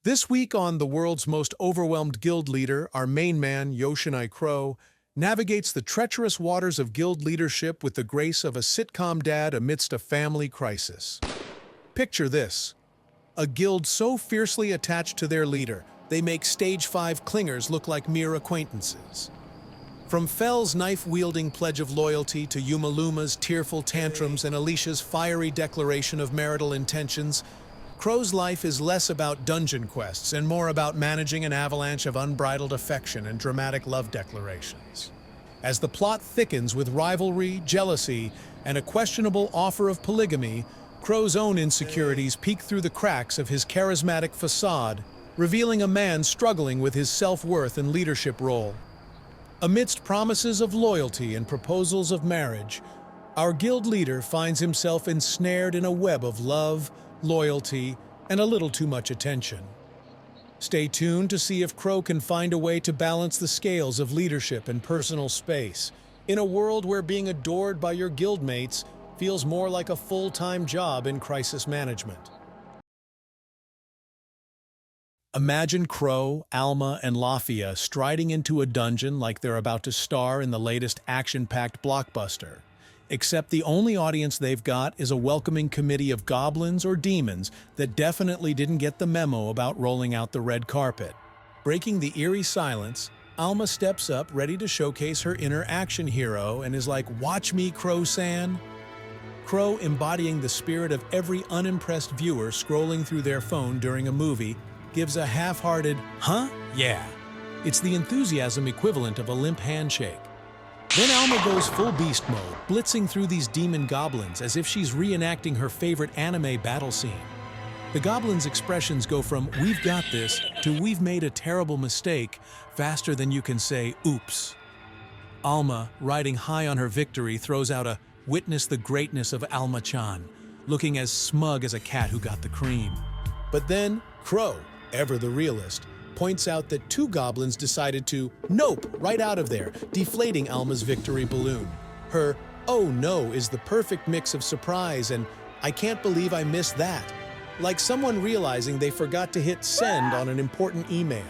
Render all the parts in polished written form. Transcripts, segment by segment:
This week on The World's Most Overwhelmed Guild Leader, our main man, Yoshinai Crow, navigates the treacherous waters of guild leadership with the grace of a sitcom dad amidst a family crisis. Picture this: a guild so fiercely attached to their leader, they make Stage 5 clingers look like mere acquaintances. From Fell's knife-wielding pledge of loyalty to Yumaluma's tearful tantrums and Alicia's fiery declaration of marital intentions, Crow's life is less about dungeon quests and more about managing an avalanche of unbridled affection and dramatic love declarations. As the plot thickens with rivalry, jealousy, and a questionable offer of polygamy, Crow's own insecurities peek through the cracks of his charismatic facade, revealing a man struggling with his self-worth and leadership role. Amidst promises of loyalty and proposals of marriage, our guild leader finds himself ensnared in a web of love, loyalty, and a little too much attention. Stay tuned to see if Crow can find a way to balance the scales of leadership and personal space, in a world where being adored by your guildmates feels more like a full-time job in crisis management. Imagine Crow, Alma, and Lafia striding into a dungeon like they're about to star in the latest action-packed blockbuster. Except the only audience they've got is a welcoming committee of goblins or demons that definitely didn't get the memo about rolling out the red carpet. Breaking the eerie silence, Alma steps up ready to showcase her inner action hero and is like, "Watch me, Crow-san." Crow, embodying the spirit of every unimpressed viewer scrolling through their phone during a movie, gives a half-hearted, "Huh? Yeah." It's the enthusiasm equivalent of a limp handshake. Then Alma goes full beast mode, blitzing through these demon goblins as if she's reenacting her favorite anime battle scene. The goblins' expressions go from "we've got this" to "we've made a terrible mistake" faster than you can say "oops." Alma, riding high on her victory, throws out a "witness the greatness of Alma-chan," looking as smug as a cat who got the cream. But then Crow, ever the realist, points out that two goblins decided to nope right out of there, deflating Alma's victory balloon. Her "oh no" is the perfect mix of surprise and "I can't believe I missed that," like someone realizing they forgot to hit send on an important email.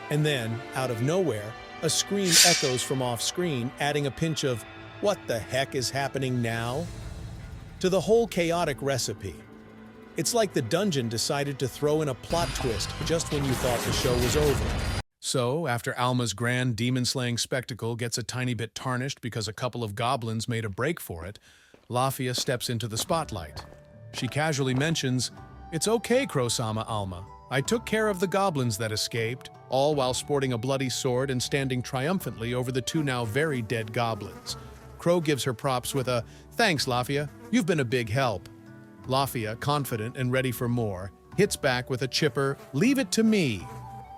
And then, out of nowhere, a scream echoes from off-screen, adding a pinch of "what the heck is happening now?" to the whole chaotic recipe. It's like the dungeon decided to throw in a plot twist just when you thought the show was over. So, after Alma's grand demon-slaying spectacle gets a tiny bit tarnished because a couple of goblins made a break for it, Lafia steps into the spotlight. She casually mentions, "It's okay, Crow-sama, Alma. I took care of the goblins that escaped," all while sporting a bloody sword and standing triumphantly over the two now very dead goblins. Crow gives her props with a "Thanks, Lafia. You've been a big help." Lafia, confident and ready for more, hits back with a chipper, "Leave it to me."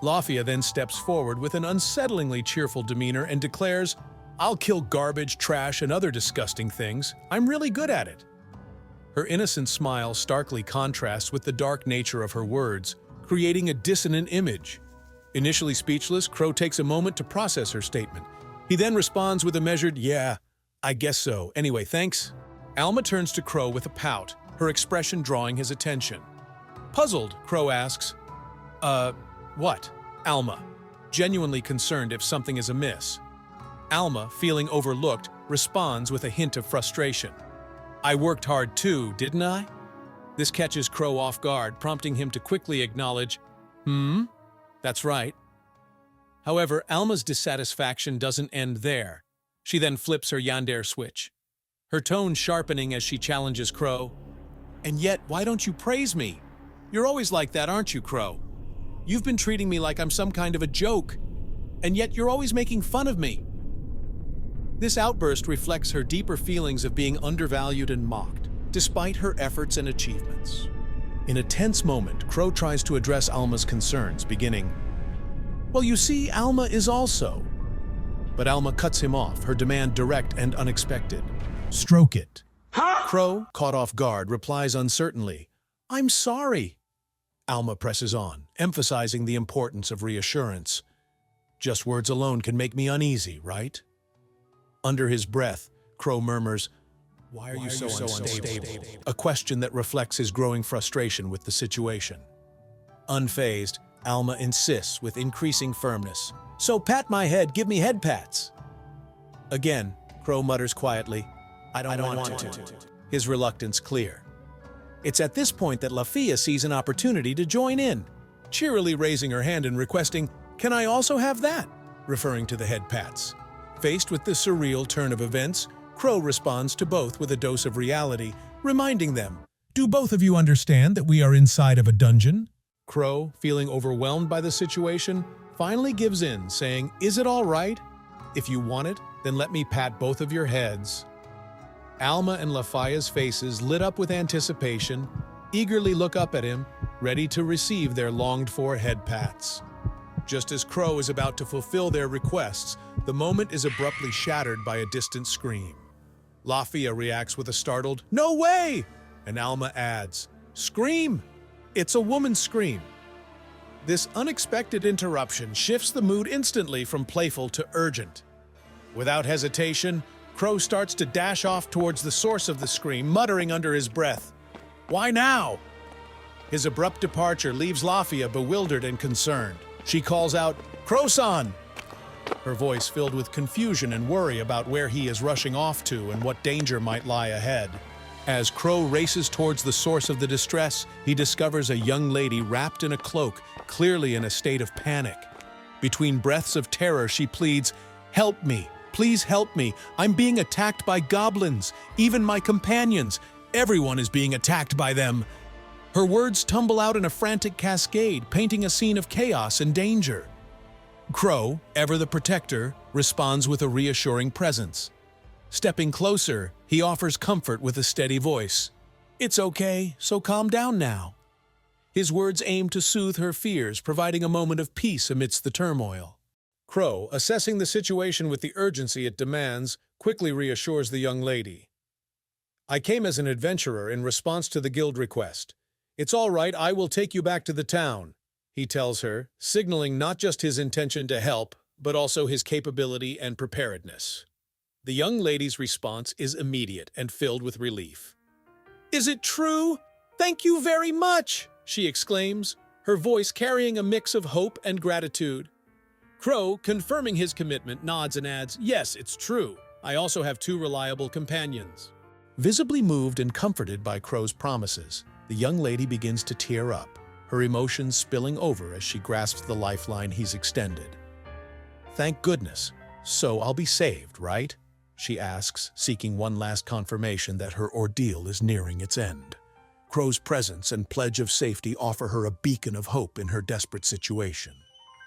Lafia then steps forward with an unsettlingly cheerful demeanor and declares, "I'll kill garbage, trash, and other disgusting things. I'm really good at it." Her innocent smile starkly contrasts with the dark nature of her words, creating a dissonant image. Initially speechless, Crow takes a moment to process her statement. He then responds with a measured, "Yeah, I guess so. Anyway, thanks." Alma turns to Crow with a pout, her expression drawing his attention. Puzzled, Crow asks, what?" Alma, genuinely concerned if something is amiss. Alma, feeling overlooked, responds with a hint of frustration. "I worked hard too, didn't I?" This catches Crow off guard, prompting him to quickly acknowledge, That's right." However, Alma's dissatisfaction doesn't end there. She then flips her yandere switch, her tone sharpening as she challenges Crow. "And yet, why don't you praise me? You're always like that, aren't you, Crow? You've been treating me like I'm some kind of a joke, and yet you're always making fun of me." This outburst reflects her deeper feelings of being undervalued and mocked, despite her efforts and achievements. In a tense moment, Crow tries to address Alma's concerns, beginning, "Well, you see, Alma is also..." But Alma cuts him off, her demand direct and unexpected. "Stroke it." Crow, caught off guard, replies uncertainly, "I'm sorry." Alma presses on, emphasizing the importance of reassurance. "Just words alone can make me uneasy, right?" Under his breath, Crow murmurs, "Why are you so unstable?" A question that reflects his growing frustration with the situation. Unfazed, Alma insists with increasing firmness. "So pat my head, give me head pats." Again, Crow mutters quietly, I don't want to. His reluctance clear. It's at this point that Lafia sees an opportunity to join in, cheerily raising her hand and requesting, "Can I also have that?" referring to the head pats. Faced with this surreal turn of events, Crow responds to both with a dose of reality, reminding them, "Do both of you understand that we are inside of a dungeon?" Crow, feeling overwhelmed by the situation, finally gives in, saying, "Is it all right? If you want it, then let me pat both of your heads." Alma and Lafia's faces lit up with anticipation, eagerly look up at him, ready to receive their longed-for head pats. Just as Crow is about to fulfill their requests, the moment is abruptly shattered by a distant scream. Lafia reacts with a startled, "No way!" and Alma adds, "Scream! It's a woman's scream." This unexpected interruption shifts the mood instantly from playful to urgent. Without hesitation, Crow starts to dash off towards the source of the scream, muttering under his breath, "Why now?" His abrupt departure leaves Lafia bewildered and concerned. She calls out, "Crow-san!" her voice filled with confusion and worry about where he is rushing off to and what danger might lie ahead. As Crow races towards the source of the distress, he discovers a young lady wrapped in a cloak, clearly in a state of panic. Between breaths of terror, she pleads, "Help me! Please help me! I'm being attacked by goblins! Even my companions! Everyone is being attacked by them!" Her words tumble out in a frantic cascade, painting a scene of chaos and danger. Crow, ever the protector, responds with a reassuring presence. Stepping closer, he offers comfort with a steady voice. "It's okay, so calm down now." His words aim to soothe her fears, providing a moment of peace amidst the turmoil. Crow, assessing the situation with the urgency it demands, quickly reassures the young lady. "I came as an adventurer in response to the guild request. It's all right, I will take you back to the town," he tells her, signaling not just his intention to help, but also his capability and preparedness. The young lady's response is immediate and filled with relief. "Is it true? Thank you very much!" she exclaims, her voice carrying a mix of hope and gratitude. Crow, confirming his commitment, nods and adds, "Yes, it's true. I also have 2 reliable companions." Visibly moved and comforted by Crow's promises, the young lady begins to tear up, her emotions spilling over as she grasps the lifeline he's extended. "Thank goodness. So I'll be saved, right?" she asks, seeking one last confirmation that her ordeal is nearing its end. Crow's presence and pledge of safety offer her a beacon of hope in her desperate situation.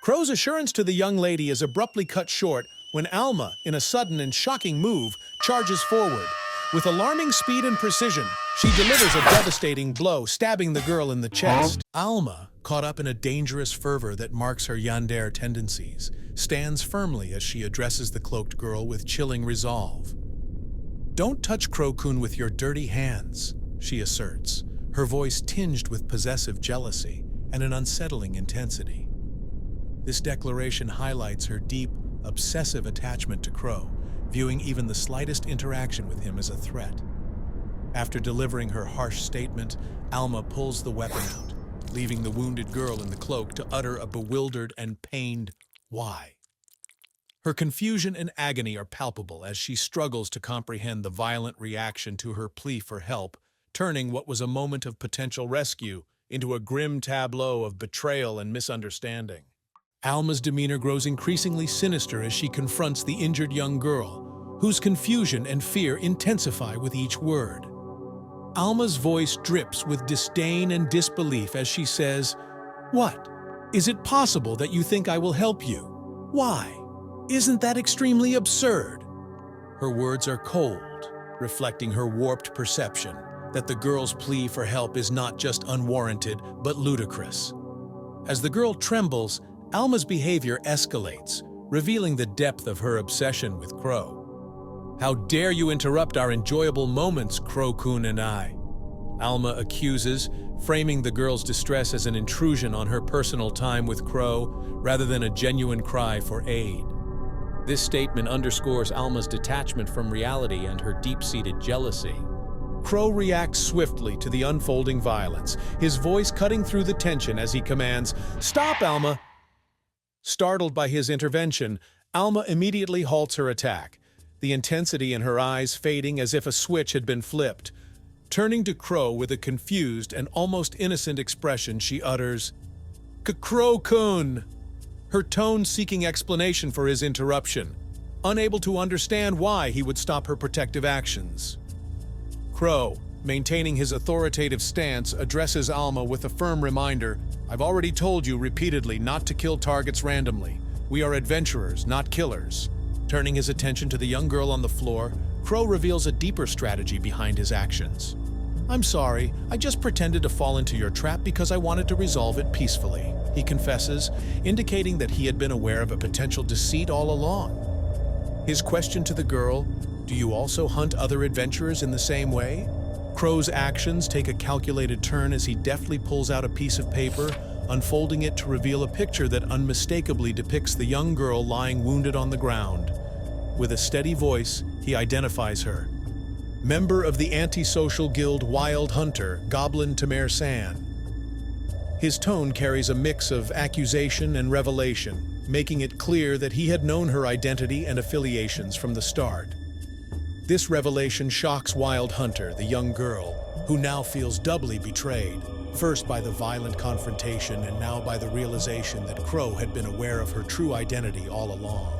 Crow's assurance to the young lady is abruptly cut short when Alma, in a sudden and shocking move, charges forward. With alarming speed and precision, she delivers a devastating blow, stabbing the girl in the chest. Alma, caught up in a dangerous fervor that marks her yandere tendencies, stands firmly as she addresses the cloaked girl with chilling resolve. "Don't touch Crow-kun with your dirty hands," she asserts, her voice tinged with possessive jealousy and an unsettling intensity. This declaration highlights her deep, obsessive attachment to Crow, viewing even the slightest interaction with him as a threat. After delivering her harsh statement, Alma pulls the weapon out, leaving the wounded girl in the cloak to utter a bewildered and pained "Why?" Her confusion and agony are palpable as she struggles to comprehend the violent reaction to her plea for help, turning what was a moment of potential rescue into a grim tableau of betrayal and misunderstanding. Alma's demeanor grows increasingly sinister as she confronts the injured young girl, whose confusion and fear intensify with each word. Alma's voice drips with disdain and disbelief as she says, "What? Is it possible that you think I will help you? Why? Isn't that extremely absurd?" Her words are cold, reflecting her warped perception that the girl's plea for help is not just unwarranted, but ludicrous. As the girl trembles, Alma's behavior escalates, revealing the depth of her obsession with Crow. "How dare you interrupt our enjoyable moments, Crow-kun and I?" Alma accuses, framing the girl's distress as an intrusion on her personal time with Crow rather than a genuine cry for aid. This statement underscores Alma's detachment from reality and her deep-seated jealousy. Crow reacts swiftly to the unfolding violence, his voice cutting through the tension as he commands, "Stop, Alma!" Startled by his intervention, Alma immediately halts her attack, the intensity in her eyes fading as if a switch had been flipped. Turning to Crow with a confused and almost innocent expression, she utters, "Crow-kun!" her tone seeking explanation for his interruption, unable to understand why he would stop her protective actions. Crow, maintaining his authoritative stance, addresses Alma with a firm reminder, "I've already told you repeatedly not to kill targets randomly. We are adventurers, not killers." Turning his attention to the young girl on the floor, Crow reveals a deeper strategy behind his actions. "I'm sorry, I just pretended to fall into your trap because I wanted to resolve it peacefully," he confesses, indicating that he had been aware of a potential deceit all along. His question to the girl, "Do you also hunt other adventurers in the same way?" Crow's actions take a calculated turn as he deftly pulls out a piece of paper, unfolding it to reveal a picture that unmistakably depicts the young girl lying wounded on the ground. With a steady voice, he identifies her. Member of the antisocial guild Wild Hunter, Goblin Tamer San. His tone carries a mix of accusation and revelation, making it clear that he had known her identity and affiliations from the start. This revelation shocks Wild Hunter, the young girl, who now feels doubly betrayed, first by the violent confrontation and now by the realization that Crow had been aware of her true identity all along.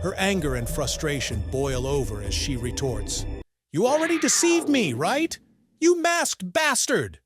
Her anger and frustration boil over as she retorts, "You already deceived me, right? You masked bastard!"